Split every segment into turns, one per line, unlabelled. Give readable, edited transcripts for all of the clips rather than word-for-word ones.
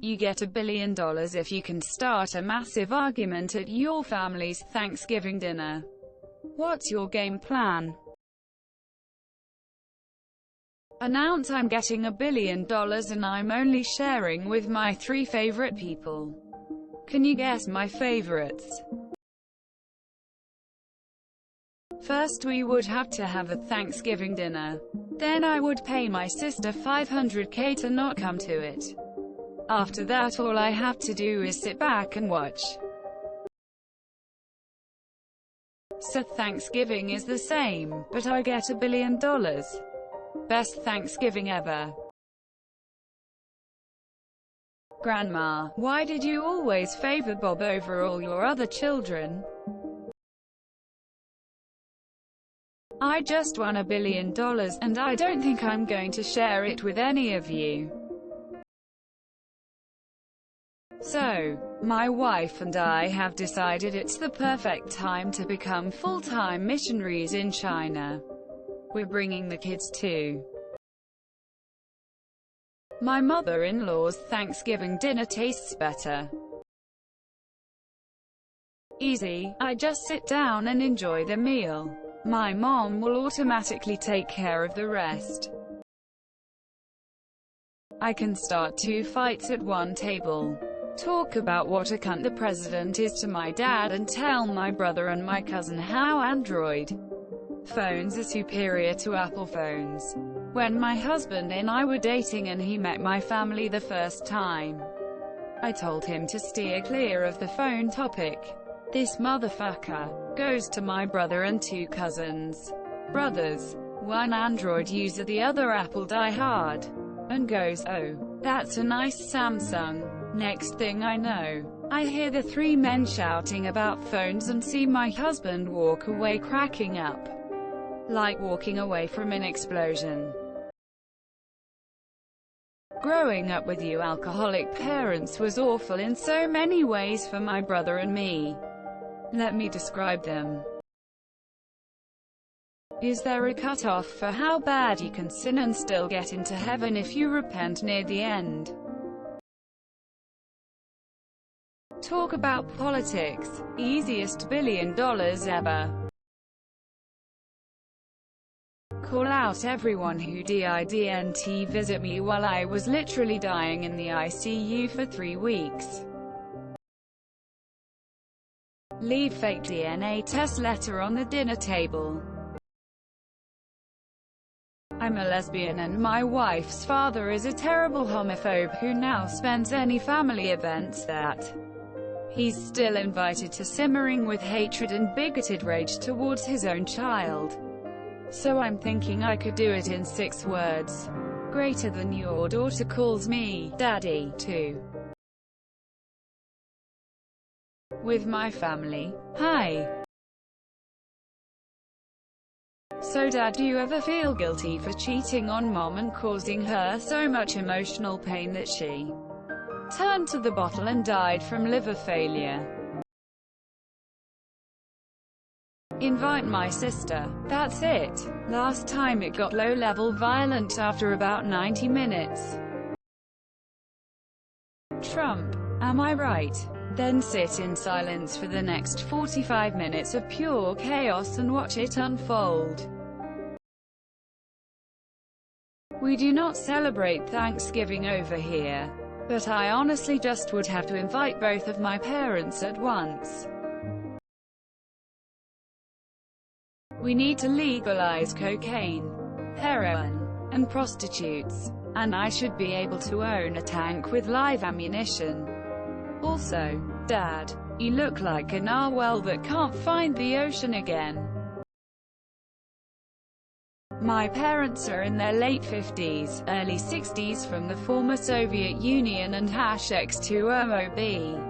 You get $1 billion if you can start a massive argument at your family's Thanksgiving dinner. What's your game plan? Announce I'm getting $1 billion and I'm only sharing with my 3 favorite people. Can you guess my favorites? First we would have to have a Thanksgiving dinner. Then I would pay my sister $500K to not come to it. After that all I have to do is sit back and watch. So Thanksgiving is the same, but I get $1 billion. Best Thanksgiving ever. Grandma, why did you always favor Bob over all your other children? I just won $1 billion, and I don't think I'm going to share it with any of you. So, my wife and I have decided it's the perfect time to become full-time missionaries in China. We're bringing the kids too. My mother-in-law's Thanksgiving dinner tastes better. Easy, I just sit down and enjoy the meal. My mom will automatically take care of the rest. I can start 2 fights at one table. Talk about what a cunt the president is to my dad and tell my brother and my cousin how Android phones are superior to Apple phones. When my husband and I were dating and he met my family the first time, I told him to steer clear of the phone topic. This motherfucker goes to my brother and 2 cousins. Brothers, one Android user, the other Apple diehard, and goes, "Oh, that's a nice Samsung." Next thing I know, I hear the 3 men shouting about phones and see my husband walk away cracking up, like walking away from an explosion. Growing up with you alcoholic parents was awful in so many ways for my brother and me. Let me describe them. Is there a cutoff for how bad you can sin and still get into heaven if you repent near the end? Talk about politics. Easiest $1 billion ever. Call out everyone who didn't visit me while I was literally dying in the ICU for 3 weeks. Leave fake DNA test letter on the dinner table. I'm a lesbian and my wife's father is a terrible homophobe who now spends any family events that he's still invited to simmering with hatred and bigoted rage towards his own child. So I'm thinking I could do it in 6 words. Greater than your daughter calls me Daddy, too. With my family. Hi. So Dad, do you ever feel guilty for cheating on Mom and causing her so much emotional pain that she turned to the bottle and died from liver failure? Invite my sister. That's it. Last time it got low-level violent after about 90 minutes. Trump. Am I right? Then sit in silence for the next 45 minutes of pure chaos and watch it unfold. We do not celebrate Thanksgiving over here, but I honestly just would have to invite both of my parents at once. We need to legalize cocaine, heroin, and prostitutes, and I should be able to own a tank with live ammunition. Also, Dad, you look like a narwhal that can't find the ocean again. My parents are in their late 50s, early 60s from the former Soviet Union and #X2OOB.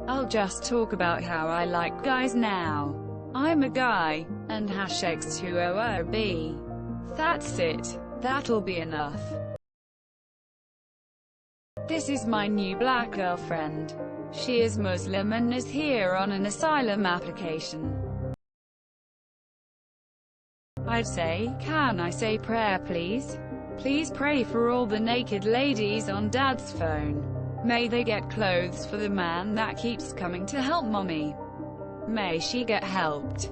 I'll just talk about how I like guys now. I'm a guy, and #X2OOB. That's it. That'll be enough. This is my new black girlfriend. She is Muslim and is here on an asylum application. I'd say, can I say prayer please? Please pray for all the naked ladies on Dad's phone. May they get clothes for the man that keeps coming to help mommy. May she get helped.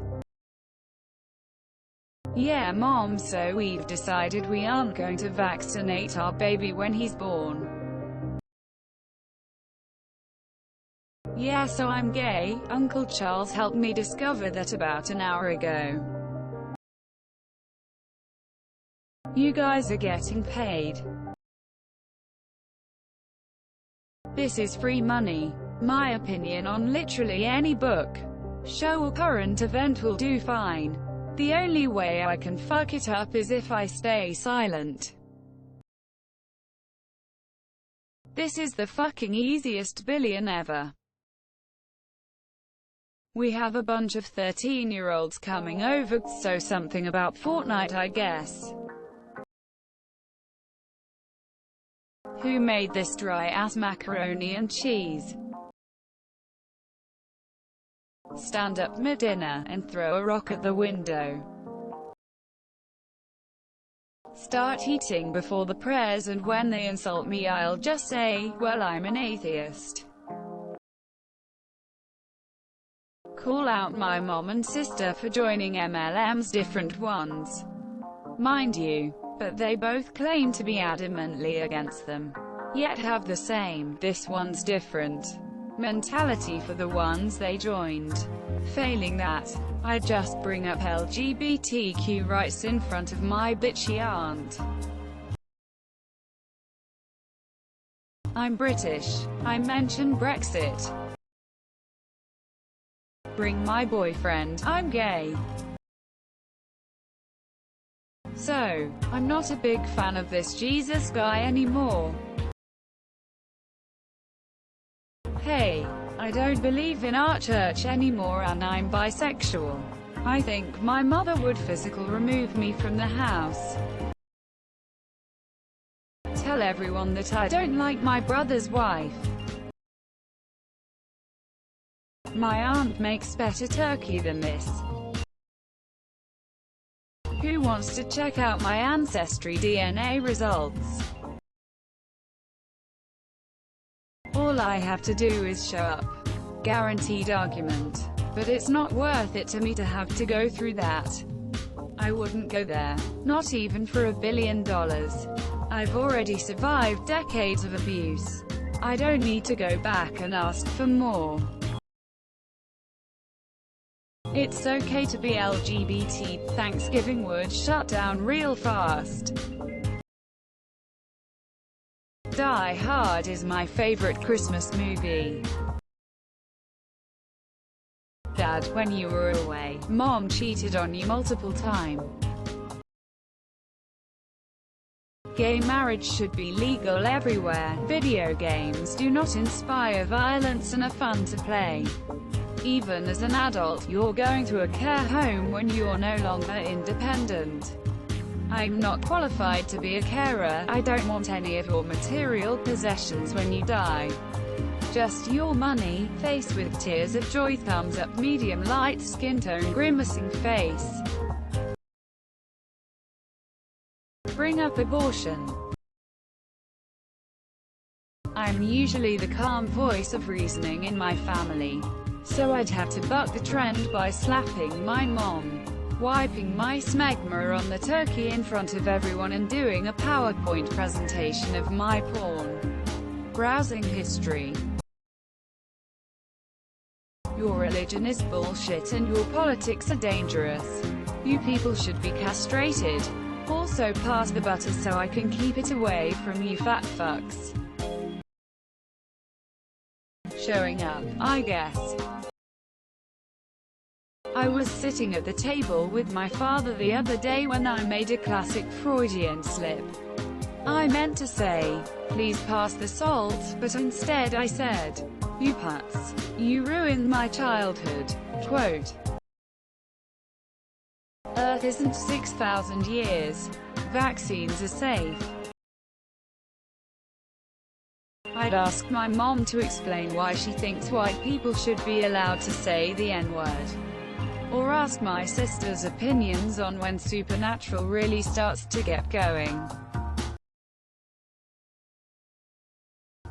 Yeah, Mom, so we've decided we aren't going to vaccinate our baby when he's born. Yeah, so I'm gay. Uncle Charles helped me discover that about an hour ago. You guys are getting paid. This is free money. My opinion on literally any book, show or current event will do fine. The only way I can fuck it up is if I stay silent. This is the fucking easiest billion ever. We have a bunch of 13-year-olds coming over, so something about Fortnite, I guess. Who made this dry-ass macaroni and cheese? Stand up mid-dinner, and throw a rock at the window. Start eating before the prayers, and when they insult me I'll just say, well, I'm an atheist. Call out my mom and sister for joining MLMs, different ones, mind you, but they both claim to be adamantly against them, yet have the same, this one's different, mentality for the ones they joined. Failing that, I just bring up LGBTQ rights in front of my bitchy aunt. I'm British. I mention Brexit. Bring my boyfriend, I'm gay. So, I'm not a big fan of this Jesus guy anymore. Hey, I don't believe in our church anymore and I'm bisexual. I think my mother would physically remove me from the house. Tell everyone that I don't like my brother's wife. My aunt makes better turkey than this. Who wants to check out my ancestry DNA results? All I have to do is show up. Guaranteed argument. But it's not worth it to me to have to go through that. I wouldn't go there. Not even for $1 billion. I've already survived decades of abuse. I don't need to go back and ask for more. It's okay to be LGBT. Thanksgiving would shut down real fast. Die Hard is my favorite Christmas movie. Dad, when you were away, Mom cheated on you multiple times. Gay marriage should be legal everywhere. Video games do not inspire violence and are fun to play. Even as an adult, you're going to a care home when you're no longer independent. I'm not qualified to be a carer. I don't want any of your material possessions when you die. Just your money. Face with tears of joy, thumbs up, medium light skin tone, grimacing face. Bring up abortion. I'm usually the calm voice of reasoning in my family. So I'd have to buck the trend by slapping my mom, wiping my smegma on the turkey in front of everyone and doing a PowerPoint presentation of my porn browsing history. Your religion is bullshit and your politics are dangerous. You people should be castrated. Also pass the butter so I can keep it away from you fat fucks. Showing up, I guess. I was sitting at the table with my father the other day when I made a classic Freudian slip. I meant to say, please pass the salt, but instead I said, you putz. You ruined my childhood. Quote. Earth isn't 6,000 years. Vaccines are safe. I'd ask my mom to explain why she thinks white people should be allowed to say the N-word. Or ask my sister's opinions on when Supernatural really starts to get going.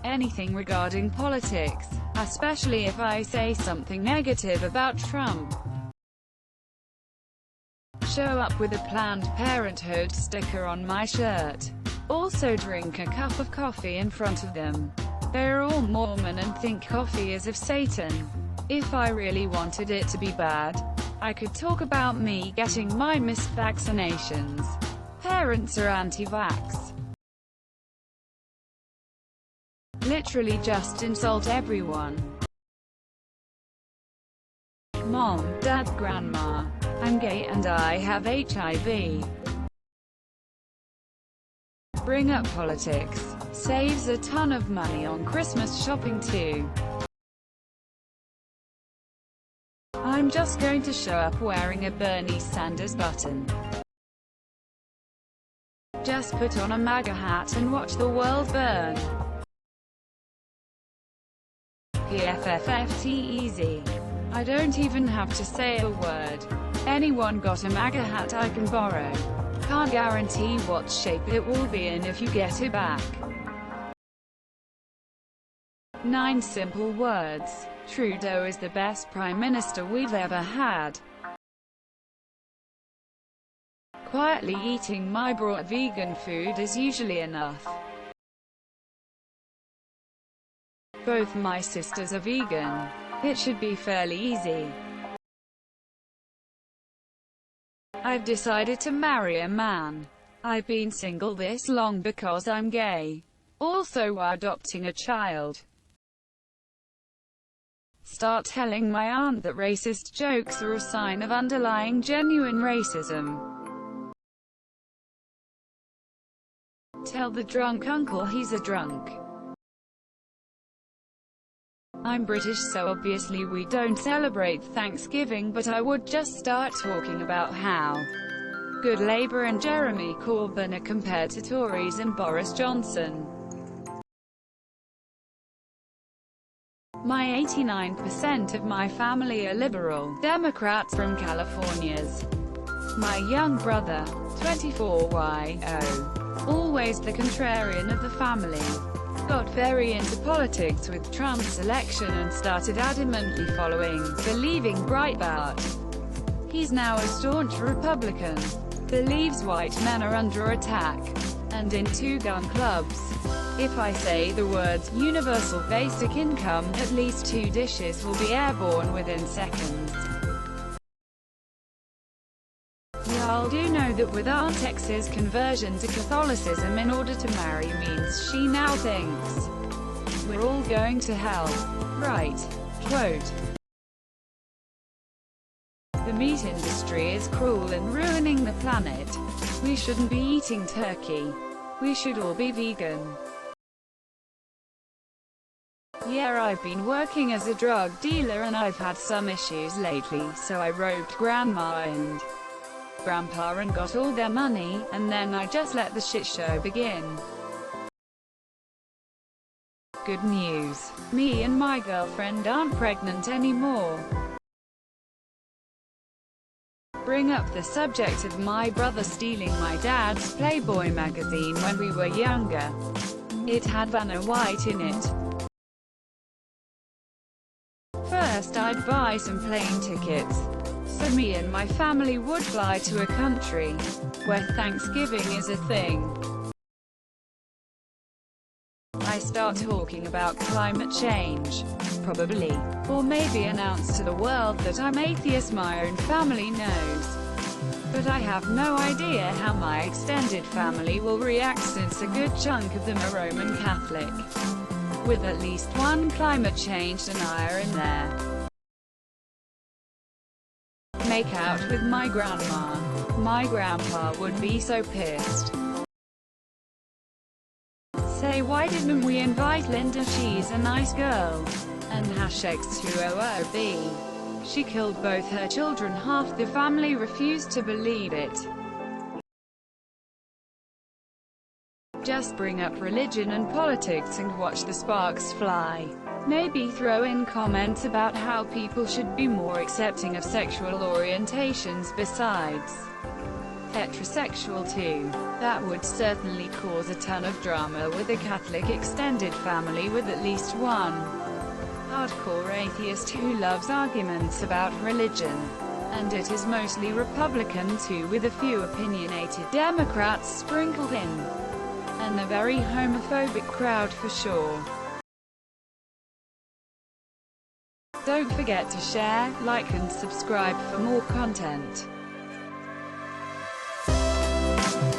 anything regarding politics, especially if I say something negative about Trump. Show up with a Planned Parenthood sticker on my shirt. Also drink a cup of coffee in front of them. They're all Mormon and think coffee is of Satan. If I really wanted it to be bad, I could talk about me getting my missed vaccinations. Parents are anti-vax. Literally just insult everyone. Mom, Dad, Grandma. I'm gay and I have HIV. Bring up politics. Saves a ton of money on Christmas shopping too. I'm just going to show up wearing a Bernie Sanders button. Just put on a MAGA hat and watch the world burn. PFFFT easy. I don't even have to say a word. Anyone got a MAGA hat I can borrow? Can't guarantee what shape it will be in if you get it back. 9 simple words. Trudeau is the best prime minister we've ever had. Quietly eating my brought vegan food is usually enough. Both my sisters are vegan. It should be fairly easy. I've decided to marry a man. I've been single this long because I'm gay. Also adopting a child. Start telling my aunt that racist jokes are a sign of underlying genuine racism. Tell the drunk uncle he's a drunk. I'm British, so obviously we don't celebrate Thanksgiving, but I would just start talking about how good Labour and Jeremy Corbyn are compared to Tories and Boris Johnson. My 89% of my family are Liberal Democrats from California's. My young brother, 24YO, always the contrarian of the family, got very into politics with Trump's election and started adamantly following, believing Breitbart. He's now a staunch Republican, believes white men are under attack, and in 2 gun clubs. If I say the words universal basic income, at least 2 dishes will be airborne within seconds. Y'all do know that with Aunt X's conversion to Catholicism in order to marry means she now thinks we're all going to hell. Right. Quote. The meat industry is cruel and ruining the planet. We shouldn't be eating turkey. We should all be vegan. Yeah, I've been working as a drug dealer and I've had some issues lately, so I roped Grandma and Grandpa and got all their money, and then I just let the shit show begin. Good news. Me and my girlfriend aren't pregnant anymore. Bring up the subject of my brother stealing my dad's Playboy magazine when we were younger. It had Vanna White in it. First I'd buy some plane tickets, so me and my family would fly to a country where Thanksgiving is a thing. I start talking about climate change, probably, or maybe announce to the world that I'm atheist. My own family knows, but I have no idea how my extended family will react since a good chunk of them are Roman Catholic, with at least one climate change denier in there. Make out with my grandma. My grandpa would be so pissed. Say, why didn't we invite Linda? She's a nice girl. And #X2OOB. She killed both her children. Half the family refused to believe it. Just bring up religion and politics and watch the sparks fly. Maybe throw in comments about how people should be more accepting of sexual orientations besides heterosexual too. That would certainly cause a ton of drama with a Catholic extended family with at least one hardcore atheist who loves arguments about religion. And it is mostly Republican too, with a few opinionated Democrats sprinkled in. And a very homophobic crowd for sure. Don't forget to share, like and subscribe for more content.